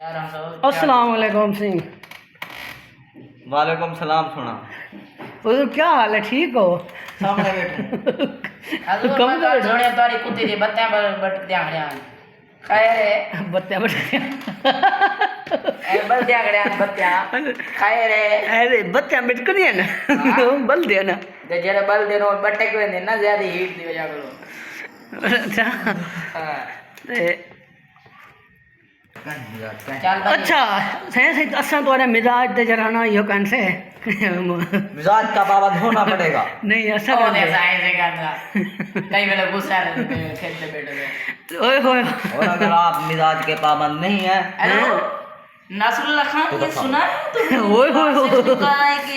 अस्सलाम वालेकुम सिंह। वालेकुम सलाम। सुना हुजूर क्या हाल है, ठीक हो? सामने बैठो। कम से बैठो। छोड़े तारी कुत्ते दी बत्तियां बट ध्यान ध्यान खैर है बत्तियां ए बल ध्यान ध्यान बत्तियां खैर है अरे बत्तियां बिटक दिया ना बल दिया ना ते जेरे बल देनो बट्टे को ने ना ज्यादा हीट दी वजह करो। अच्छा हां चल अच्छा सही असा तो मिजाज दे जरा ना यो कन से मिजाज का पाबंद होना पड़ेगा। नहीं ऐसा ओ कर दे दे। साइंस से करना कई वेले गुस्सा खेलते बैठे ओए होए और अगर आप मिजाज के पाबंद नहीं है हेलो नासरुल्लाह खान ये सुना है तुमने? ओए होए होए। आपसे कहा है कि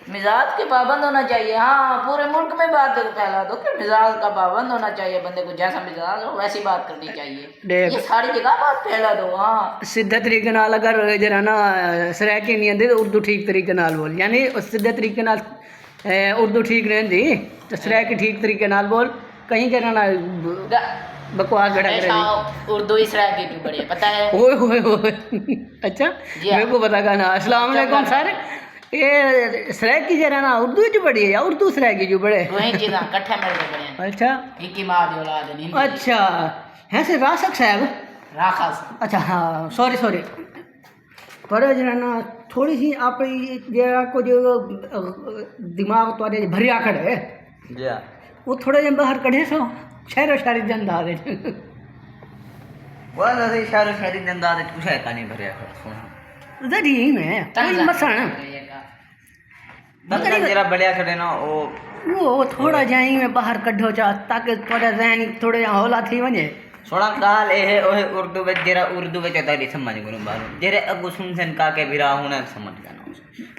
मिजाज के पाबंद होना चाहिए। हाँ पूरे मुल्क में बात फैला दो कि मिजाज का पाबंद होना चाहिए, बंदे को जैसा मिजाज हो वैसी बात करनी चाहिए। देख। ये सारी जगह बात फैला दो। हाँ सीधे तरीके नाल अगर जरा ना सराकी नहीं आती तो उर्दू ठीक तरीके नाल बोल, यानी सीधे तरीके नाल उर्दू ठीक रहती तो सराकी ठीक तरीके नाल बोल, कहीं जरा ना बकवास गड़ा करे। उर्दू इस तरह की भी बढ़िया पता है। ओए होए होए। अच्छा जी हाँ। मेरे को पता करना। अस्सलाम वालेकुम सर, ये सराकी जरा ना उर्दू जो पढ़ी है या उर्दू सराकी जो पढ़े? वही चीज़ां इकट्ठे मिल के बढ़िया। अच्छा एक ही माँ दी औलाद है। अच्छा है से रासक साहब। राखास अच्छा हाँ सॉरी सॉरी, पर जरा ना थोड़ी सी आप जरा को जो दिमाग तो भरिया खड़े जी हाँ। वो थोड़े जे बाहर कढ़े सो शहर शारी जंद आ गए वो ऐसे शायद शायरी अंदाज कुछ है का नहीं भरिया कर सुना जरी में कोई मसन तंग जरा बढ़िया करे ना वो थोड़ा जाई में बाहर कढ़ो चा ताकि थोड़ा जहन थोड़े हौला थी वने। सोना काल ए ओए उर्दू में जरा उर्दू में तारी समझ गुनु बारो जेरे अगु सुनसन का के बिरा होना समझ जाना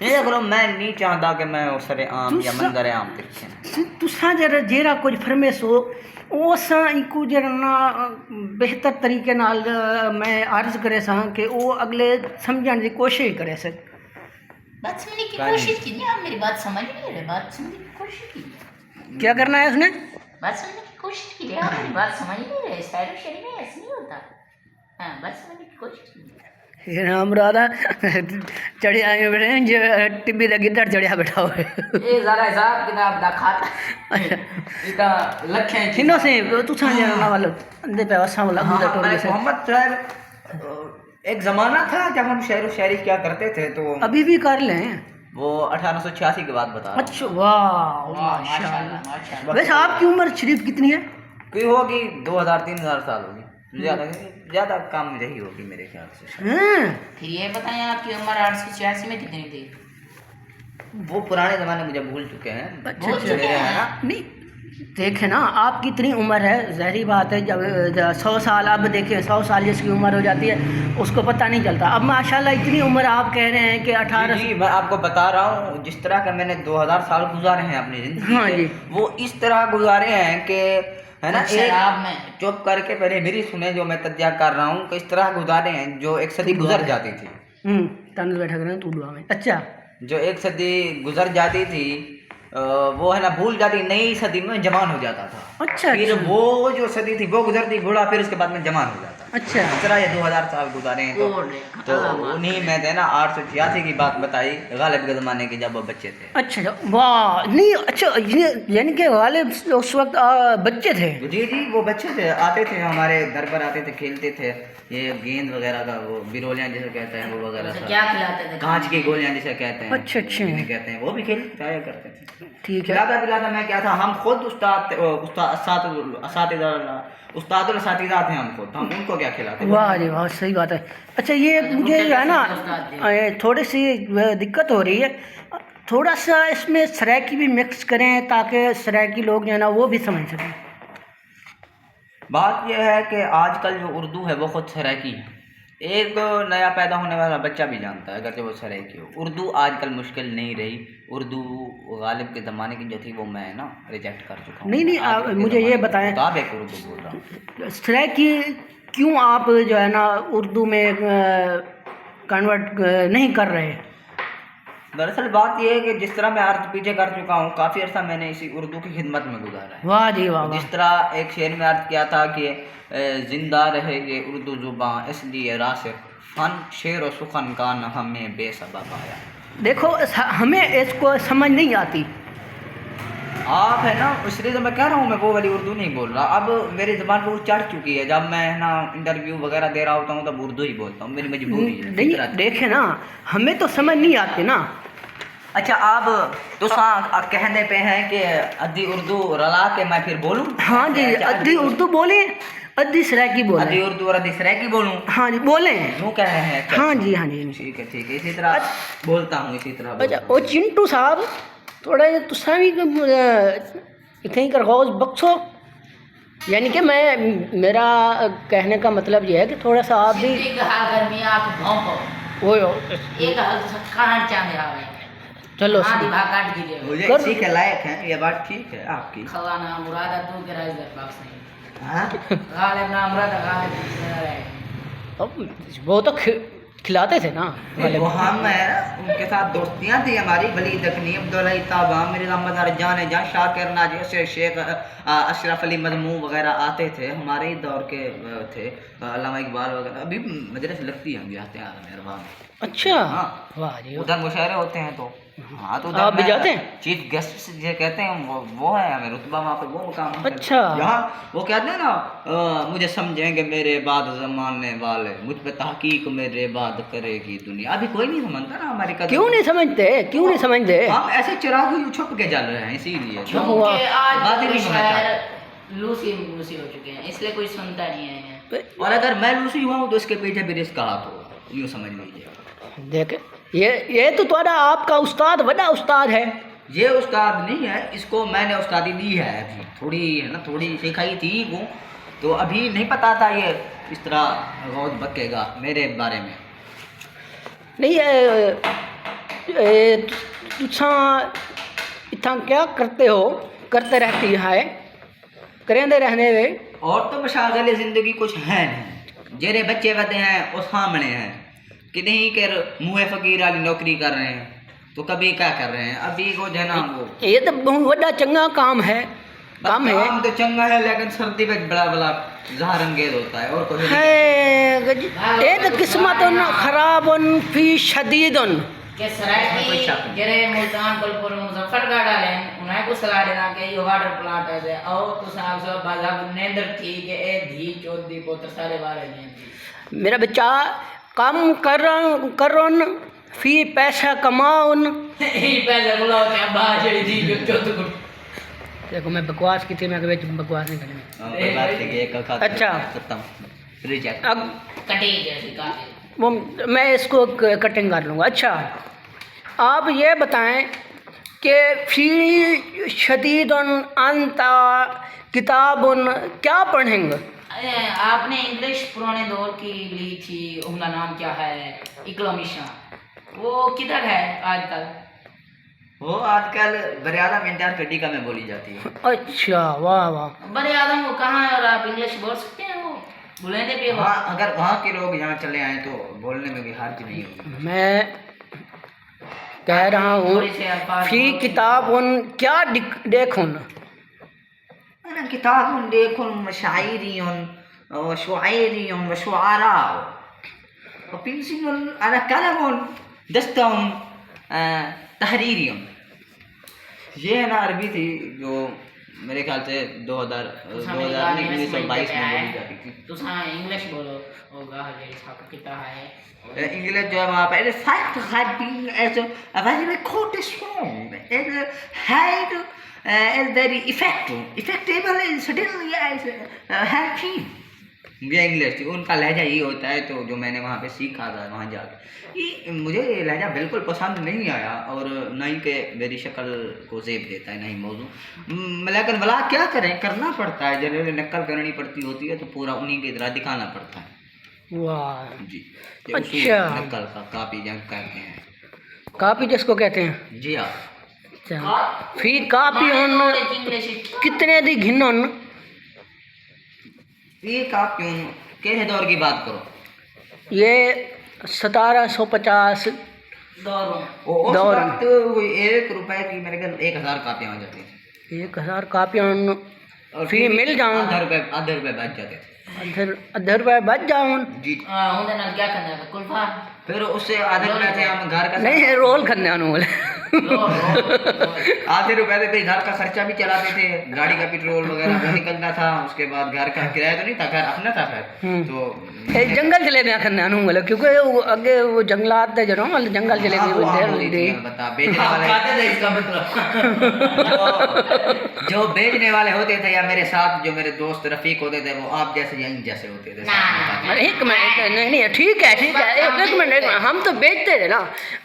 ये करो। मैं नहीं चाहता कि मैं उसरे आम या मंदर आम तरीके तुसा जरा जेरा कुछ फरमेस हो ओसा इको जरा ना बेहतर तरीके नाल मैं अर्ज करे सा कि वो अगले समझण की कोशिश करे से। बात समझने की कोशिश की नहीं। आप मेरी बात समझ नहीं रहे। बात समझने की कोशिश की। क्या करना है उसने? बात समझने की कोशिश की। आप मेरी बात समझ नहीं रहे। शायरी शेरी में ऐसे नहीं होता। हाँ बात समझने की कोशिश की। राम राधा चढ़िया बैठे जो टिब्बी का गिद्दड़ चढ़िया बैठा हुआ ये जरा हिसाब किताब दा खाता इता लखे थिनो से तू सांझे ना वाला अंदे पे वसा वाला गुदा टोल से। मोहम्मद साहब एक ज़माना था जब हम शेर व शायरी क्या करते थे तो अभी भी कर लें। वो 1886 की बात बता रहा हूँ। अच्छा वाह माशाल्लाह। माशाल्लाह। वैसे आपकी उम्र शरीफ कितनी है? कोई होगी 2000-3000 साल होगी, ज़्यादा काम में रही होगी मेरे ख्याल से। हैं फिर ये बताएं आपकी उम्र 886 में कितनी थी? वो पुराने ज़माने मुझे भूल चुके हैं। अच्छा भूल अच्छा चुके हैं ना? नहीं देखे ना आपकी इतनी उम्र है, ज़ाहिर बात है जब 100 साल अब देखें 100 साल जिसकी उम्र हो जाती है उसको पता नहीं चलता। अब माशाल्लाह इतनी उम्र आप कह रहे हैं कि 18। जी मैं आपको बता रहा हूँ जिस तरह का मैंने 2000 साल गुजारे हैं अपनी ज़िंदगी हाँ के, जी। वो इस तरह गुजारे हैं कि है ना शराब में चुप करके पहले मेरी सुने जो मैं तज्जिया कर रहा हूँ कि इस तरह गुजारे हैं जो एक सदी गुजर जाती थी। तन बैठा करें तू दुआ में। अच्छा जो एक सदी गुजर जाती थी वो है ना भूल जाती, नई सदी में जवान हो जाता था। अच्छा फिर अच्छा वो जो सदी थी वो गुजरती बूढ़ा, फिर उसके बाद में जवान हो जाता। अच्छा इस तरह ये 2000 साल गुजारे हैं तो उन्हीं में थे ना 886 की बात बताई गालिब के ज़माने के जब वो बच्चे थे। अच्छा वाह नहीं अच्छा यानी कि गालिब उस वक्त बच्चे थे। जी जी वो बच्चे थे, आते थे हमारे घर पर, आते थे, खेलते थे। ये गेंद वगैरह का वो बिरोलियाँ जिसे कहते हैं वो वगैरह क्या खिलाते थे? कांच की गोलियाँ जिसे कहते हैं। अच्छा अच्छा जिन्हें कहते हैं वो भी खेलते करते थे। ठीक है। खिलाता पिलाता मैं क्या था, हम खुद उस्ताद थे हम खुद, हम उनको क्या खिलाते। वाह जी वाह सही बात है। अच्छा ये मुझे है ना थोड़ी सी दिक्कत हो रही है, थोड़ा सा इसमें सराइकी भी मिक्स करें ताकि सराइकी लोग जो है ना वो भी समझ सकें। बात यह है कि आजकल जो उर्दू है वो खुद सराइकी है। एक नया पैदा होने वाला बच्चा भी जानता है अगर जो वो सराइकी हो। उर्दू आजकल मुश्किल नहीं रही। उर्दू गालिब के ज़माने की जो थी वो मैं ना रिजेक्ट कर चुका हूँ। नहीं मुझे ये बताएं मुताबिक उर्दू बोल रहा हूँ। सराइकी क्यों आप जो है ना उर्दू में कन्वर्ट नहीं कर रहे? दरअसल बात यह है कि जिस तरह मैं अर्ज पीछे कर चुका हूँ, काफ़ी अर्सा मैंने इसी उर्दू की खिदमत में गुजारा है। वाह जी वाह। जिस तरह एक शेर में अर्ज किया था कि जिंदा रहे ये उर्दू ज़ुबान इसलिए रासिख फन शेर और सुखन का न हमें बेसबब आया। देखो हमें इसको समझ नहीं आती। आप है ना, इसलिए तो मैं कह रहा हूँ, मैं वो वाली उर्दू नहीं बोल रहा। अब मेरी ज़बान पे वो चढ़ चुकी है, जब मैं है ना इंटरव्यू वगैरह दे रहा होता हूँ तब उर्दू ही बोलता हूँ, मेरी मजबूरी है, नहीं फितरत है। देखे ना, हमें तो समझ नहीं आती ना। अच्छा आप तो आप कहने पे हैं कि अद्धी उर्दू रला के मैं फिर बोलूँ? हाँ जी, अच्छा, अद्धी उर्दू बोले, अद्धी सराइकी अद्धी बोले। उर्दू और अद्धी सराइकी बोलूँ? हाँ जी बोले। यूँ कह रहे हैं? अच्छा, हाँ जी हाँ जी। ठीक है, इसी तरह बोलता हूँ, इसी तरह अच्छा बोलता ओ चिंटू साहब, थोड़ा ये तुसा भी कहीं कर गौस बख्शो। यानी कि मैं, मेरा कहने का मतलब ये है कि थोड़ा सा आप भी जिंदगी का गर्मी आप भौंको वो एक हाल तो काट चांदे आवे। चलो हाँ दिभा काट गिरे मुझे कर- इसी के लायक है, ये बात ठीक है आपकी। खवाना मुरादा तू के राज दर बख्श नहीं हाँ? गालिब ना मुरादा गालिब ना रहे। अब वो तो खिलाते थे ना वो हम है ना, उनके साथ दोस्तियां थी हमारी, वली दखनी, अब्दुल्ला ताबा, मिर्ज़ा अहमद जान जान, शाकिर नाजी से शेख अशरफ अली मजमू वगैरह आते थे, हमारे ही दौर के थे, अल्लामा इकबाल वगैरह। अभी मजलिस लगती है, हम जाते हैं मेहरबान। अच्छा हाँ। वाह जी वाह। उधर मुशायरे होते हैं तो हाँ, तो आप भी जाते हैं? चीफ गेस्ट जो कहते हैं वो है, हमें रुतबा वहाँ पे वो मुकाम है। अच्छा। यहाँ वो कहते हैं ना, मुझे समझेंगे मेरे बाद जमाने वाले, मुझ पे तहकीक मेरे बाद करेगी दुनिया। अभी कोई नहीं समझता ना हमारी कदर। क्यों नहीं समझते, क्यों नहीं समझते? हम ऐसे चिराग ही छुप के जल रहे हैं, इसीलिए हुआ? क्योंकि आज बात ही के नहीं होना शायर लूसी लूसी हो चुके हैं, इसलिए कोई सुनता नहीं है। और अगर मैं लूसी हुआ हूँ तो इसके पीछे भी रिस्क हाथ होगा, यूँ समझ लीजिए। देख ये तो तुम्हारा आपका उस्ताद बड़ा उस्ताद है। ये उस्ताद नहीं है, इसको मैंने उस्तादी दी है, अभी थोड़ी है ना, थोड़ी सिखाई थी वो, तो अभी नहीं पता था ये इस तरह गौज बकेगा मेरे बारे में। नहीं तुसा इतना क्या करते हो, करते रहती है, करेंदे रहने वे। और तो मशागल ज़िंदगी कुछ है नहीं, जेरे बच्चे बदे हैं वो सामने हैं कि नहीं, कर मुँह फकीर वाली नौकरी कर रहे हैं, तो कभी क्या कर रहे हैं, अभी वो जो है ना वो ये तो बहुत बड़ा चंगा काम है, काम है। काम तो चंगा है, लेकिन सर्दी में बड़ा बड़ा जहर अंगेज होता है, और कुछ नहीं। है ये तो किस्मत खराब फी शदीदन। के सराय कोई की शक नहीं। जरे मुल्तान कोलपुर मुजफ्फरगढ़ वाले उन्हें को सलाह देना कि ये वाटर प्लांट है और तो साहब सब बाजार नेंदर थी कि ए धी चौधी पुत्र सारे बारे नहीं। मेरा बच्चा काम करन फी पैसा कमाउन। ये पैसे बुलाओ क्या बाजरी धी जो चौथ को देखो मैं बकवास की थी, मैं कभी बकवास नहीं करनी। बात है कि एक अच्छा। खत्म, रिजेक्ट। अब कटी जैसी काफी वो मैं इसको कटिंग कर लूँगा। अच्छा आप ये बताएं कि फी शदीदन अंता किताबुन क्या पढ़ेंगे? आपने इंग्लिश पुराने दौर की ली थी, उनका नाम क्या है, इकलमिशा, वो किधर है आजकल? वो आजकल बरियादा मिंटार कड्डी में बोली जाती है। अच्छा वाह वाह। बड़े आदम वो कहाँ है और आप इंग्लिश बोल सकते हैं? वो बुलेंदे पे हो। हाँ, अगर वहाँ के लोग यहाँ चले आए तो बोलने में भी हार्ज नहीं होगी। मैं कह रहा हूँ थोड़ी से अल्फाज फी बोल- किताबुन क्या देखुन। अना किताबुन देखुन व शायरियुन व शुआयरियुन व शुआरा व पिंसिनुन अना कलमुन दस्तउन तहरीरियुन। ये है ना अरबी थी जो मेरे ख्याल से 1922 में बोली जाती थी। तो हाँ इंग्लिश बोलो होगा ये छाप कितना है इंग्लिश जो है वहाँ पे the fact had been as a very quite strong and had is very effective and certainly as had been। ये इंग्लिश थी, उनका लहजा ये होता है, तो जो मैंने वहाँ पे सीखा था वहाँ जाकर, ये मुझे ये लहजा बिल्कुल पसंद नहीं आया, और न ही के मेरी शक्ल को जेब देता है, नहीं मौजू। लेकिन भला क्या करें, करना पड़ता है, जब नकल करनी पड़ती होती है तो पूरा उन्हीं की तरह दिखाना पड़ता है। वाह जी, ये उसूल अच्छा। नकल का कापी जंग कहते हैं। कापी जिसको कहते हैं। जी हाँ। अच्छा फी कापी उन इंग्लिश कितने दी घिनन? ये कापियों के दौर की बात करो, ये 1750 दौरों उस दौर में। वक्त वो 1 रुपए की मेरे ख्याल 1000 कापियाँ आ जाती थी, 1000 कापियाँ और फी मिल जाऊँ। आधा रुपए बच जाते थे। अद्धे रुपए बच जाओ। जी ਉਹਦੇ ਨਾਲ ਕੀ ਕਰਨਾ ਹੈ ਕੁਲਫਾ फिर उससे आधे रुपए थे हम घर का नहीं रोल खन्ने आनू बोले आधे रुपए थे घर का खर्चा भी चलाते थे, गाड़ी का पेट्रोल वगैरह वो निकलता था, उसके बाद घर का किराया तो नहीं था, घर अपना था फिर तो ए जंगल चले गया खन्ने आनू बोले क्योंकि वो आगे वो जंगलात थे जरो जंगल चले हाँ, वो गए आप बोली थी, बता बेचने वाले खाते थे इसका मतलब जो बेचने वाले होते थे या मेरे साथ जो मेरे दोस्त रफीक होते थे वो आप जैसे या इन जैसे होते थे। एक मिनट नहीं नहीं ठीक है एक मिनट हम तो बेचते थे ना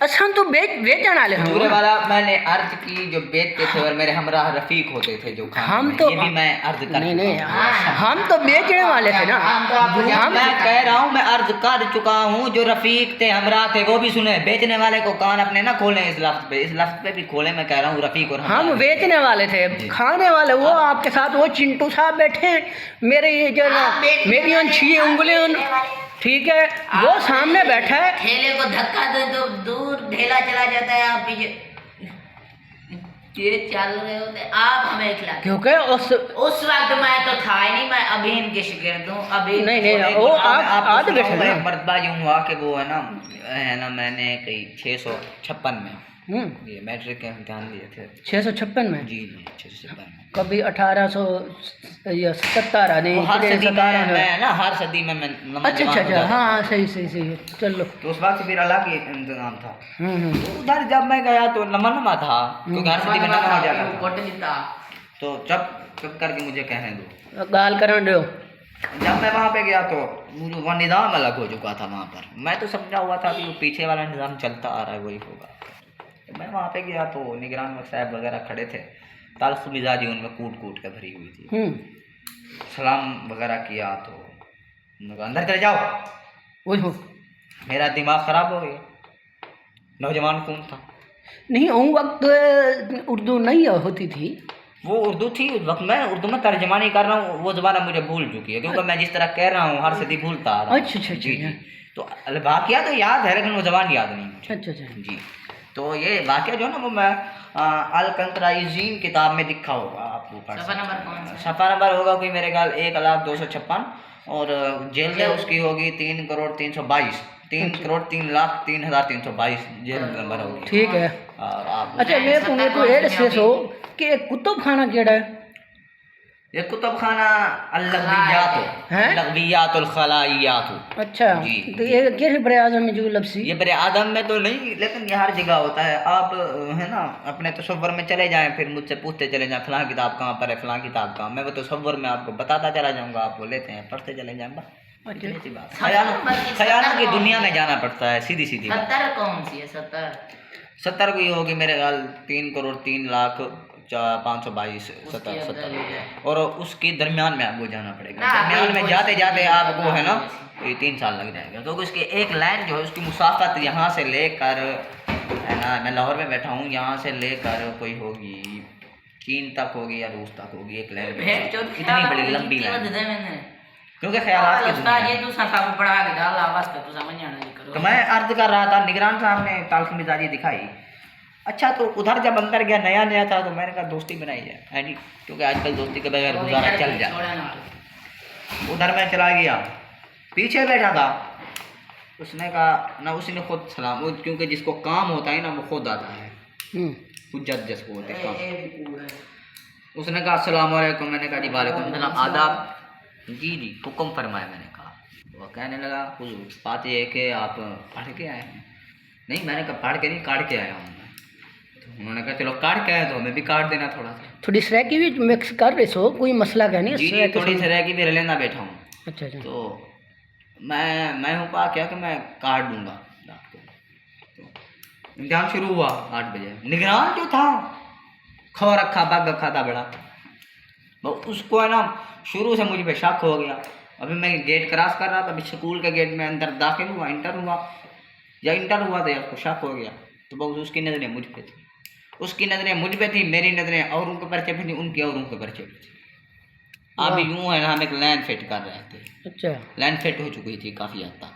अच्छा तो बेचने वाले हम पूरे वाला मैंने अर्ज की जो बेचते थे और मेरे हमराह रफीक होते थे जो खाने हम में, तो ये भी मैं अर्ज कर नहीं नहीं चुका हूँ। हम तो बेचने वाले थे ना हम मैं कह रहा हूँ मैं अर्ज कर चुका हूँ, जो रफीक थे हमराह थे वो भी सुने, बेचने वाले को कान अपने ना खोले इस लफ्ज पे भी खोले, मैं कह रहा हूँ रफीक और हम हमराह। बेचने वाले थे खाने वाले वो आपके साथ वो चिंटू साहब बैठे हैं, मेरे ये जो मेरी उन 6 उंगलियों ठीक है वो सामने बैठा है ठेले को धक्का दे तो दूर ठेला चला जाता है, आप पीछे ये चल रहे होते आप हमें खिला क्योंकि उस वक्त मैं तो था ही नहीं, मैं अभी इनके शिगिर्द हूँ अभी नहीं नहीं वो आप आज बैठे ना मरतबा यूँ हुआ कि वो है ना मैंने कहीं 656 में ये मैट्रिक के इम्तिहान दिए थे 656 में जी जी 656 में कभी 1877 नहीं वो हर सदी 17 में मैं ना हर सदी में मैं नमक अच्छा जवान अच्छा हो अच्छा जाता हाँ सही सही सही चलो तो उस वक्त फिर अलग ही इंतजाम था। उधर जब मैं गया तो नमा था क्योंकि हर सदी में नमा हो जाता था, कोट जीता तो चुप करके मुझे कहने दो। गाल करण दो जब मैं वहाँ पे गया तो मुझे वह निज़ाम अलग हो चुका था वहाँ पर, मैं तो समझा हुआ था कि वो पीछे वाला निज़ाम चलता आ रहा है वही होगा। तो मैं वहाँ पे गया तो निगरान साहब वगैरह खड़े थे, ताल्लुक़ मिजाजी उनमें कूट के भरी हुई थी। सलाम वगैरह किया तो उन्होंने कहा अंदर चले जाओ। वो मेरा दिमाग ख़राब हो गया, नौजवान कौन था, नहीं उस वक्त उर्दू नहीं होती थी, वो उर्दू थी उस वक्त, मैं उर्दू में तर्जमानी कर रहा हूँ, वो ज़बान मुझे भूल चुकी है क्योंकि मैं जिस तरह कह रहा हूँ हर सदी भूलता आ रहा हूँ। अच्छा अच्छा जी जी तो वाक़या तो याद है लेकिन वो ज़बान याद नहीं मुझे। अच्छा अच्छा जी तो ये वाक़या जो है ना वो मैं अल कंतराइजीन किताब में दिखा होगा आपको, सफा नंबर कौन सा? सफ़ा नंबर होगा कोई मेरे ख्याल 1,256 और जेल है उसकी होगी 3,322 3,03,03,322 जेल नंबर होगी। ठीक है और आप अच्छा मेरे को ये दसो कि कुतुब खाना केड़ा है ये कुतुब खाना अलगवियातुल खलाइयात। अच्छा जी, तो ये किस बड़े आजम में जो लफ्सी ये बरे आदम में तो नहीं लेकिन ये हर जगह होता है। आप है ना अपने तसव्वुर में चले जाएं, फिर मुझसे पूछते चले जाएं फलां किताब कहाँ पर है, फलां किताब कहाँ, मैं वो तसव्वुर में आपको बताता चला जाऊँगा, आप वो लेते हैं पढ़ते चले जाएंगे। ख़यालों की दुनिया में जाना पड़ता है, सीधी सीधी 70 कौन सी है? 70 की होगी मेरे ख्याल 3,03,05,22 70 और उसके दरमियान में आपको जाना पड़ेगा। दरमियान में जाते जाते आपको है ना ये 3 साल लग जाएगा क्योंकि उसकी एक लाइन जो है उसकी मुसाफत यहाँ से लेकर है ना, मैं लाहौर में बैठा हूँ, यहाँ से लेकर कोई होगी चीन तक होगी या रूस तक होगी एक लाइन, इतनी बड़ी लंबी लाइन क्योंकि ख्यालात की दुनिया है। ये दूसरा साहब पढ़ा के डाल आवाज पे तो समझ आना जी करो। तो मैं अर्ज कर रहा था, निगरान साहब ने ताल्लुक़ मिजाजी दिखाई। अच्छा तो उधर जब अंदर गया नया था तो मैंने कहा दोस्ती बनाई जाए है जी, क्योंकि आजकल दोस्ती के बगैर गुजारा चल जाए। उधर मैं चला गया, पीछे बैठा था, उसने कहा ना, उसने खुद सलाम, क्योंकि जिसको काम होता है ना वो खुद आता है, हुज्जत जिसको होते हैं काम। उसने कहा अस्सलाम वालेकुम, मैंने कहा जी वालेकुम सलाम, आदाब, जी जी हुक्म फरमाए। मैंने कहा, वो कहने लगा हुजूर बात ये है कि आप पढ़ के आए हैं। नहीं मैंने कहा पढ़ के नहीं काट के आया हूँ मैं। तो उन्होंने कहा चलो काट के आए तो हमें भी काट देना थोड़ा सा। थोड़ी सराकी भी मिक्स कर रहे सो, कोई मसला क्या नहीं? जी जी थोड़ी सराकी भी लेना बैठा हूँ। अच्छा अच्छा तो मैं हूँ कहा क्या कि मैं काट दूँगा आपको। तो इम्तिहान शुरू हुआ 8 बजे। निगरान जो था खो रखा बाग खाता बड़ा, तो उसको है ना शुरू से मुझ पे शक हो गया। अभी मैं गेट क्रॉस कर रहा था, अभी स्कूल के गेट में अंदर दाखिल हुआ, इंटर हुआ तो यार उसको शक हो गया। तो बहुत उसकी नज़रें मुझ पे थी, उसकी नज़रें मुझ पे थी, मेरी नज़रें औरों के पर्चे पे थी, उनकी औरों के पर्चे पे थी। अब यूँ है ना हम एक लाइन फिट कर रहे थे। अच्छा लाइन फिट हो चुकी थी काफ़ी हद तक।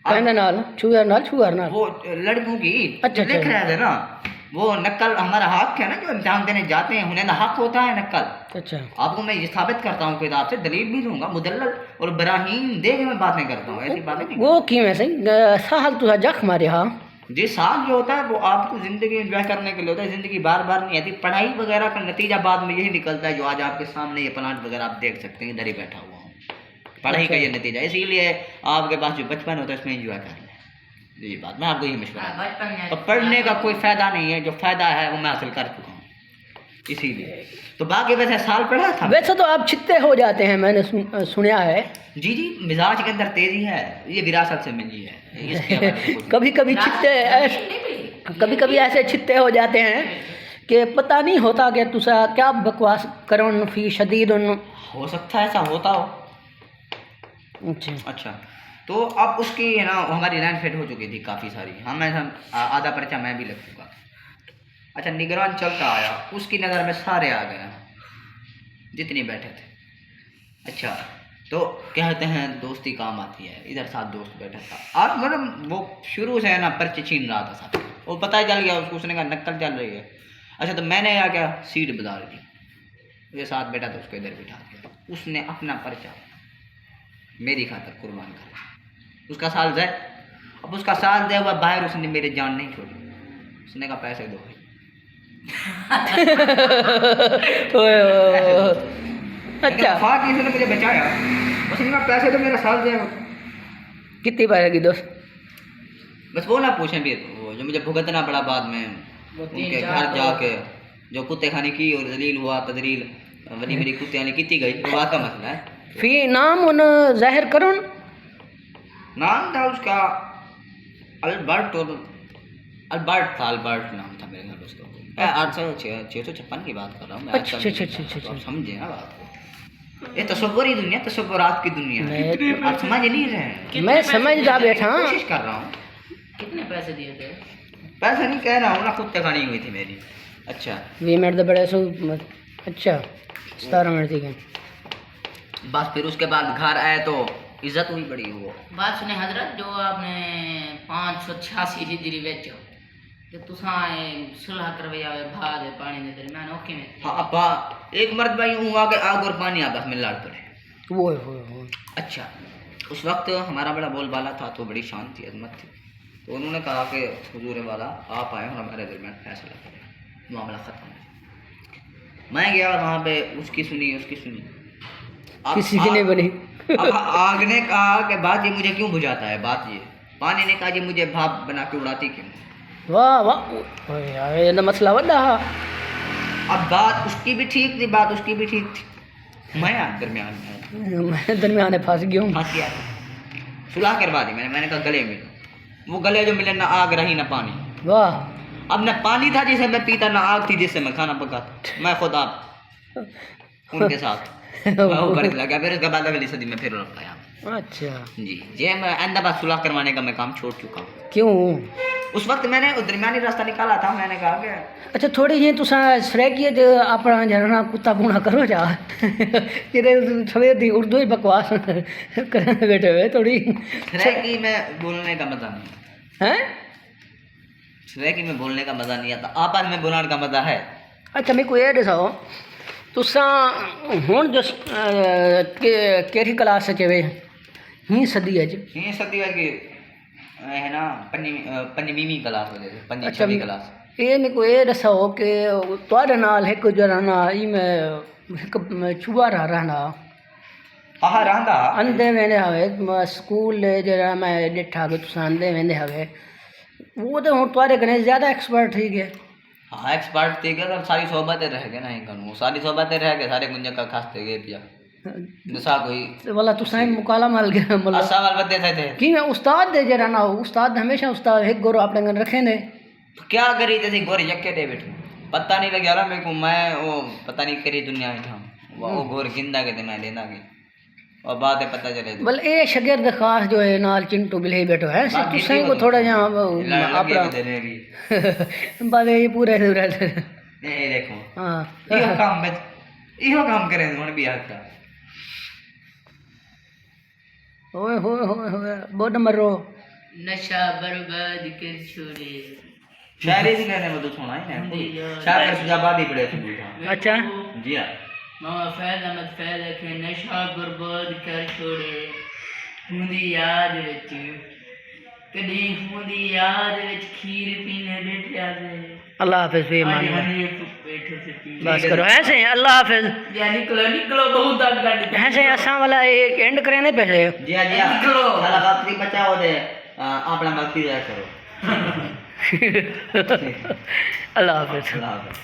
कहने नाल छुआर नाल वो लड़कों की अच्छा, लिख रहे थे ना, वो नक्ल हमारा हक है ना, जो इम्तिहान देने जाते हैं उन्हें ना हक होता है नक्ल। अच्छा आपको मैं ये साबित करता हूँ किताब से, दलील भी दूंगा, मुदल्लल और बराहीन दे के मैं बातें करता हूँ, ऐसी बातें नहीं। वो किवें सही साहल तुसा जख मारे हाँ जी साल जो होता है वो आपको ज़िंदगी एंजॉय करने के लिए होता है, ज़िंदगी बार बार नहीं आती। पढ़ाई वगैरह का नतीजा बाद में यही निकलता है, जो आज आपके सामने ये प्लांट वगैरह आप देख सकते हैं, इधर ही बैठा हुआ हूँ, पढ़ाई का ये नतीजा। इसीलिए आपके पास जो बचपन होता है उसमें एंजॉय कर लें, ये बात मैं आपको यही मशवरा। बचपन में तो पढ़ने का कोई फ़ायदा नहीं है, जो फ़ायदा है वो मैं हासिल कर चुका हूँ, इसीलिए। तो बाकी वैसे साल पढ़ा था। वैसे तो आप छित्ते हो जाते हैं, मैंने सुना है। जी जी, मिजाज के अंदर तेज़ी है, ये विरासत से मिली है, इसके हवाले से कुछ कभी कभी छित्ते ऐसे, कभी कभी ऐसे छित्ते हो जाते हैं कि पता नहीं होता कि तुसा क्या बकवास करोन फी शदीद हो सकता है ऐसा होता हो। अच्छा अच्छा, तो अब उसकी है ना हमारी लाइन फिट हो चुकी थी काफ़ी सारी, हाँ मैं आधा पर्चा मैं भी लग चुका था। अच्छा, निगरान चलता आया, उसकी नज़र में सारे आ गए जितने बैठे थे। अच्छा, तो कहते हैं दोस्ती काम आती है, इधर साथ दोस्त बैठा था और मतलब वो शुरू से है ना पर्चे छीन रहा था साथ, वो पता ही चल गया उसको, उसने कहा नक्कल चल रही है। अच्छा, तो मैंने या क्या सीट बदल दी, ये साथ बैठा था उसको इधर बिठा दिया, उसने अपना पर्चा मेरी खातर कुर्बान कर उसका साल जाए। अब उसका साल दे हुआ बाहर, उसने मेरी जान नहीं छोड़ी, उसने कहा पैसे दो भाई। अच्छा फाक इसने मुझे बचाया, उसने कहा पैसे दो, मेरा साल जाएगा। कितनी पाएगी दोस्त? बस वो ना पूछें फिर, वो जो मुझे भुगतना पड़ा बाद में वो उनके 3-4 घर जाके, जो कुत्ते खाने की और जलील हुआ तदलील वनी मेरी कुत्ते खाने की गई, वो बात का मसला है। फी नाम उन जाहिर करुन नाम था उसका अल्बर्ट, और अल्बर्ट था, अल्बर्ट नाम था मेरे घर उसका। 856 की बात कर रहा हूँ मैं, अच्छा, अच्छा। आप समझे ना बात को। ये तसव्वुरी दुनिया, तसव्वुरात की दुनिया है, आप समझ नहीं रहे हैं। मैं समझदा बैठा कोशिश कर रहा हूँ। कितने पैसे दिए थे? पैसे नहीं कह रहा हूँ ना, कुत्ते खानी हुई थी मेरी। अच्छा, 20 मिनट तो बड़े सो। अच्छा 17 मिनट ठीक है। बस फिर उसके बाद घर आए तो इज्जत हुई बड़ी। वो बात सुने हजरत, जो आपने 586 हिजरी बेचो तो तुसा सुलह करवे आवे भाग पानी दे दरमियान ओके में। हाँ अब्बा, एक मर्द भाई यूँ आगे आग और पानी आपस में लड़ पड़े। वो अच्छा, उस वक्त हमारा बड़ा बोलबाला था, तो बड़ी शान थी, अजमत थी। तो उन्होंने कहा कि हुजूर वाला आप आए और हमारे दरमियान फैसला करें, मामला ख़त्म। मैं गया वहाँ पे, उसकी सुनी उसकी सुनी, किसी की नहीं बनी। अब आग ने कहा कि बात ये मुझे क्यों बुझाता है, बात ये। पानी ने कहा ये मुझे भाप बना के उड़ाती क्यों। वाह वाह ओए यार, ये तो मसला वड्डा हा। अब बात उसकी भी ठीक थी, बात उसकी भी ठीक थी, मैं दरमियान में मैं दरमियान में फंस गया हूँ। फंस गया। सुलह करवा दी मैंने कहा गले मिलो। वो गले जो मिले, ना आग रही ना पानी। वाह, अब न पानी था जिसे मैं पीता, ना आग थी जिससे मैं खाना पकाता। मैं खुद आप उनके साथ मैं ऊपर चला गया। फिर उसके बाद अगली सदी में फिर लौट आया। अच्छा जी जी, मैं अहमदाबाद सुलह करवाने का मैं काम छोड़ चुका हूँ। क्यों? उस वक्त मैंने दरमियानी रास्ता निकाला था, मैंने कहा कि अच्छा थोड़ी जी तुसा सरेकिए जो अपना जरा कुत्ता पूना करो जा ये सवेर दी उर्दू ही बकवास करने बैठे हुए थोड़ी सरेकी में बोलने का मज़ा नहीं हैं। सरेकी में बोलने का मज़ा नहीं आता, आपस में बोलने का मज़ा है। अच्छा मेरे को ये दसाओ, तुसा हुण जो केरी क्लास च वे ही सदी है ये सदी है है ना, पंजवीं क्लास हो जाए, पंजी अच्छा, 6वीं क्लास। ये मेरे को ये दसाओ कि तुहाडे नाल एक जरा ना ई में एक चूहा रहना हाँ रहंदा अंधे वेंदे हवे स्कूल जरा मैं ॾिठा कि तुसां अंधे वेंदे हवे, वो तो हुण तुहाडे कने ज़्यादा एक्सपर्ट थी गए। हाँ एक्सपर्ट थी गए, सारी सोहबतें रह गए ना, ही करूँ सारी सोहबतें रह गए, सारे गुंजा का खासते गए पिया नशा कोई वाला तुसां मुकाला माल गया मतलब असा वाल बदे थे कि मैं उस्ताद दे जरा ना उस्ताद हमेशा उस्ताद एक गोरो अपने कने रखे ने। तो क्या करी जैसे गोरी यक्के दे बैठे, पता नहीं लग रहा मेरे को, मैं वो पता नहीं करी दुनिया में था वो गोर गिंदा के थे मैं लेना के, और बात है पता चले बल ए शगिर्द खास जो है नाल चिंटू बिले बैठो है तुसां को थोड़ा जहाँ अपना बात ये पूरे ये देखो हाँ इहो काम करे हुन भी आता होए होए होए होए बोड मरो नशा बर्बाद कर छोड़े। शायरी भी कहने में तो सुना ही नहीं शायर सुजाबादी पड़े थे अच्छा जी हाँ मामा फैज अहमद फैज के नशा बर्बाद कर छोड़े हुंदी याद विच कदी हुंदी याद विच खीर पीने बैठा से अल्लाह हाफिज भी मान लो। हनी बैठे से पी बस करो ऐसे ही, अल्लाह हाफिज या निकलो बहुत आग गाड़ी ऐसे ही असा वाला एक एंड करे ने पैसे जी हाँ जी हाँ निकलो। साला वक्त भी बचाओ दे अपना वक्त ही जाया करो अल्लाह हाफिज अल्लाह हाफ़िज़।